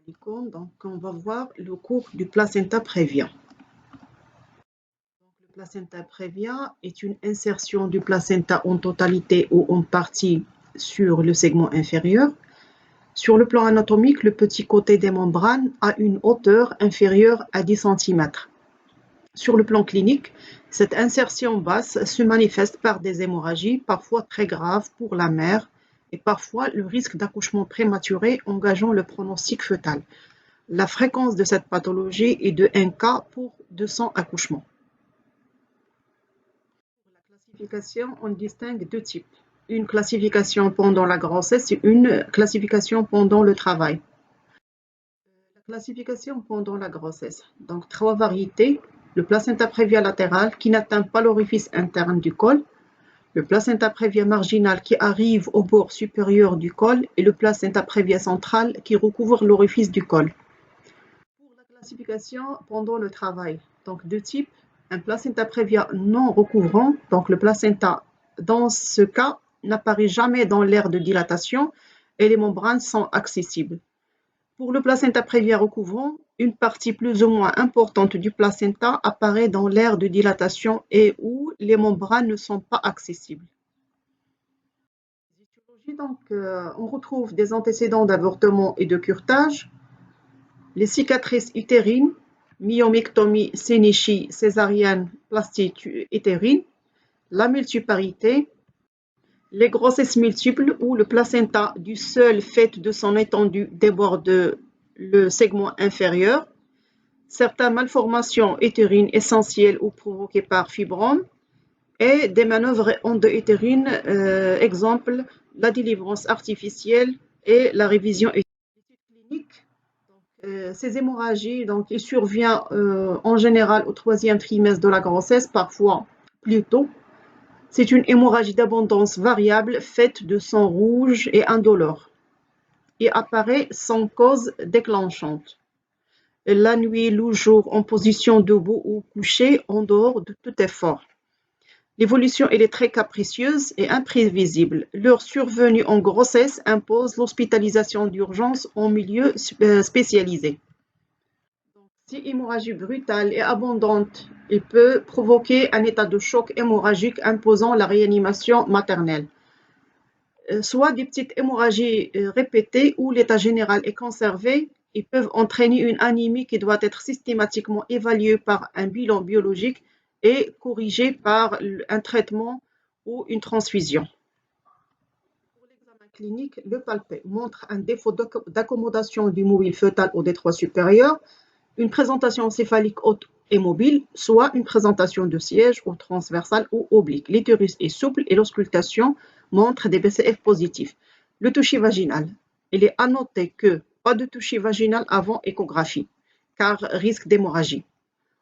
Donc, on va voir le cours du placenta prévia. Le placenta prévia est une insertion du placenta en totalité ou en partie sur le segment inférieur. Sur le plan anatomique, le petit côté des membranes a une hauteur inférieure à 10 cm. Sur le plan clinique, cette insertion basse se manifeste par des hémorragies, parfois très graves pour la mère, et parfois le risque d'accouchement prématuré engageant le pronostic fœtal. La fréquence de cette pathologie est de 1 cas pour 200 accouchements. Pour la classification, on distingue deux types. Une classification pendant la grossesse et une classification pendant le travail. La classification pendant la grossesse. Donc, 3 variétés. Le placenta prévia latéral qui n'atteint pas l'orifice interne du col, le placenta prévia marginal qui arrive au bord supérieur du col et le placenta prévia central qui recouvre l'orifice du col. Pour la classification pendant le travail, donc deux types, un placenta prévia non recouvrant, donc le placenta dans ce cas n'apparaît jamais dans l'aire de dilatation et les membranes sont accessibles. Pour le placenta prévia recouvrant, une partie plus ou moins importante du placenta apparaît dans l'aire de dilatation et où les membranes ne sont pas accessibles. Donc, on retrouve des antécédents d'avortement et de curetage, les cicatrices utérines, myomectomie, sénichie, césarienne, plastie utérine, la multiparité, les grossesses multiples où le placenta du seul fait de son étendue déborde le segment inférieur, certaines malformations utérines essentielles ou provoquées par fibrome et des manœuvres endo-utérines, exemple la délivrance artificielle et la révision clinique. Ces hémorragies, il survient en général au 3e trimestre de la grossesse, parfois plus tôt. C'est une hémorragie d'abondance variable faite de sang rouge et indolore et apparaît sans cause déclenchante. La nuit, le jour, en position debout ou couché, en dehors de tout effort. L'évolution est très capricieuse et imprévisible. Leur survenue en grossesse impose l'hospitalisation d'urgence en milieu spécialisé. Si hémorragie brutale et abondante, il peut provoquer un état de choc hémorragique imposant la réanimation maternelle. Soit des petites hémorragies répétées où l'état général est conservé, ils peuvent entraîner une anémie qui doit être systématiquement évaluée par un bilan biologique et corrigée par un traitement ou une transfusion. Pour l'examen clinique, le palpé montre un défaut d'accommodation du mobile fœtal au détroit supérieur, une présentation céphalique haute et mobile, soit une présentation de siège ou transversale ou oblique. L'utérus est souple et l'auscultation montre des BCF positifs. Le toucher vaginal. Il est à noter que pas de toucher vaginal avant échographie, car risque d'hémorragie.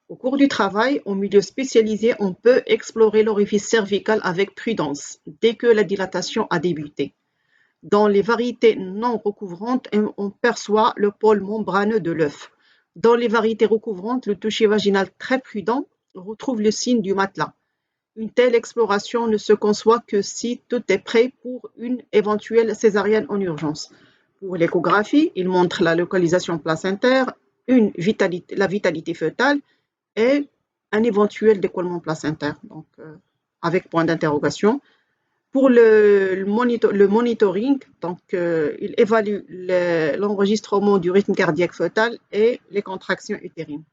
Au cours du travail, en milieu spécialisé, on peut explorer l'orifice cervical avec prudence dès que la dilatation a débuté. Dans les variétés non recouvrantes, on perçoit le pôle membraneux de l'œuf. Dans les variétés recouvrantes, le toucher vaginal très prudent retrouve le signe du matelas. Une telle exploration ne se conçoit que si tout est prêt pour une éventuelle césarienne en urgence. Pour l'échographie, il montre la localisation placentaire, la vitalité fœtale et un éventuel décollement placentaire, donc avec point d'interrogation. Pour le monitoring, il évalue l'enregistrement du rythme cardiaque fœtal et les contractions utérines.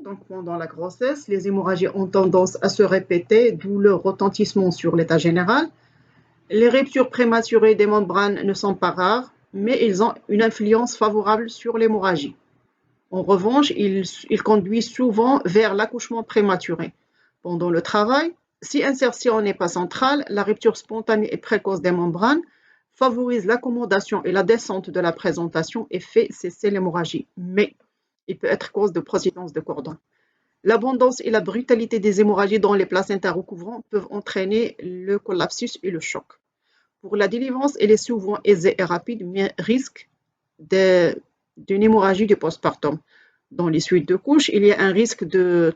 Donc, pendant la grossesse, les hémorragies ont tendance à se répéter, d'où leur retentissement sur l'état général. Les ruptures prématurées des membranes ne sont pas rares, mais ils ont une influence favorable sur l'hémorragie. En revanche, ils conduisent souvent vers l'accouchement prématuré. Pendant le travail, si insertion n'est pas centrale, la rupture spontanée et précoce des membranes favorise l'accommodation et la descente de la présentation et fait cesser l'hémorragie. Mais il peut être cause de prosidence de cordon. L'abondance et la brutalité des hémorragies dans les placentas recouvrants peuvent entraîner le collapsus et le choc. Pour la délivrance, elle est souvent aisée et rapide, mais risque d'une hémorragie du postpartum. Dans les suites de couches, il y a un risque de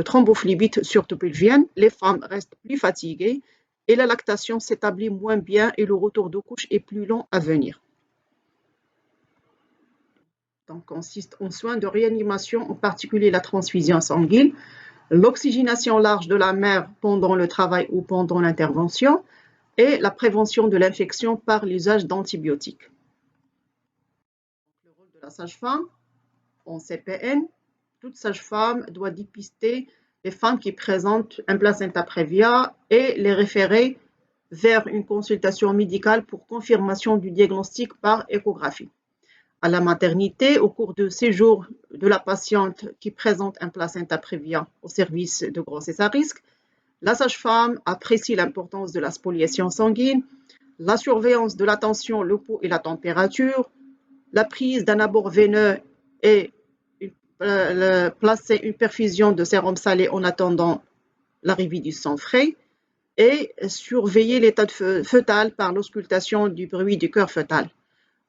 thrombophlébite surtout pelvienne. Les femmes restent plus fatiguées et la lactation s'établit moins bien et le retour de couche est plus long à venir. donc consiste en soins de réanimation, en particulier la transfusion sanguine, l'oxygénation large de la mère pendant le travail ou pendant l'intervention et la prévention de l'infection par l'usage d'antibiotiques. Le rôle de la sage-femme en CPN, toute sage-femme doit dépister les femmes qui présentent un placenta prévia et les référer vers une consultation médicale pour confirmation du diagnostic par échographie. À la maternité, au cours de séjour de la patiente qui présente un placenta prévia au service de grossesse à risque, la sage-femme apprécie l'importance de la spoliation sanguine, la surveillance de la tension, le pouls et la température, la prise d'un abord veineux et placer une perfusion de sérum salé en attendant l'arrivée du sang frais, et surveiller l'état fœtal par l'auscultation du bruit du cœur fœtal.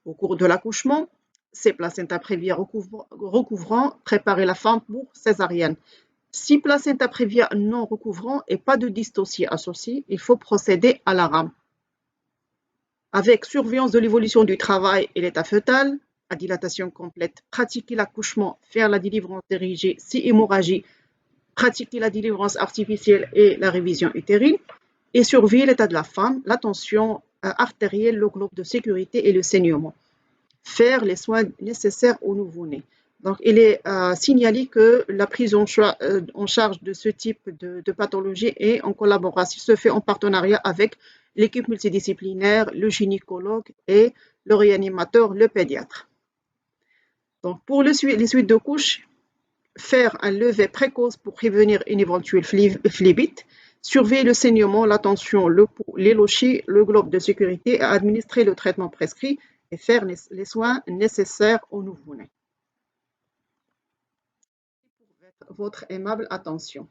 Au cours de l'accouchement, ces placenta prévia recouvrant, préparer la femme pour césarienne. Si placenta prévia non recouvrant et pas de dystocie associée, il faut procéder à la rame. Avec surveillance de l'évolution du travail et l'état fœtal, à dilatation complète, pratiquer l'accouchement, faire la délivrance dirigée, si hémorragie, pratiquer la délivrance artificielle et la révision utérine, et surveiller l'état de la femme, la tension artérielle, le globe de sécurité et le saignement. Faire les soins nécessaires au nouveau-né. Donc, il est signalé que la prise en charge de ce type de pathologie est en collaboration, se fait en partenariat avec l'équipe multidisciplinaire, le gynécologue et le réanimateur, le pédiatre. Donc, pour les suites de couches, faire un lever précoce pour prévenir une éventuelle phlébite, surveiller le saignement, la tension, le pouls, les lochis, le globe de sécurité, administrer le traitement prescrit et faire les soins nécessaires au nouveau-né. Pour votre aimable attention.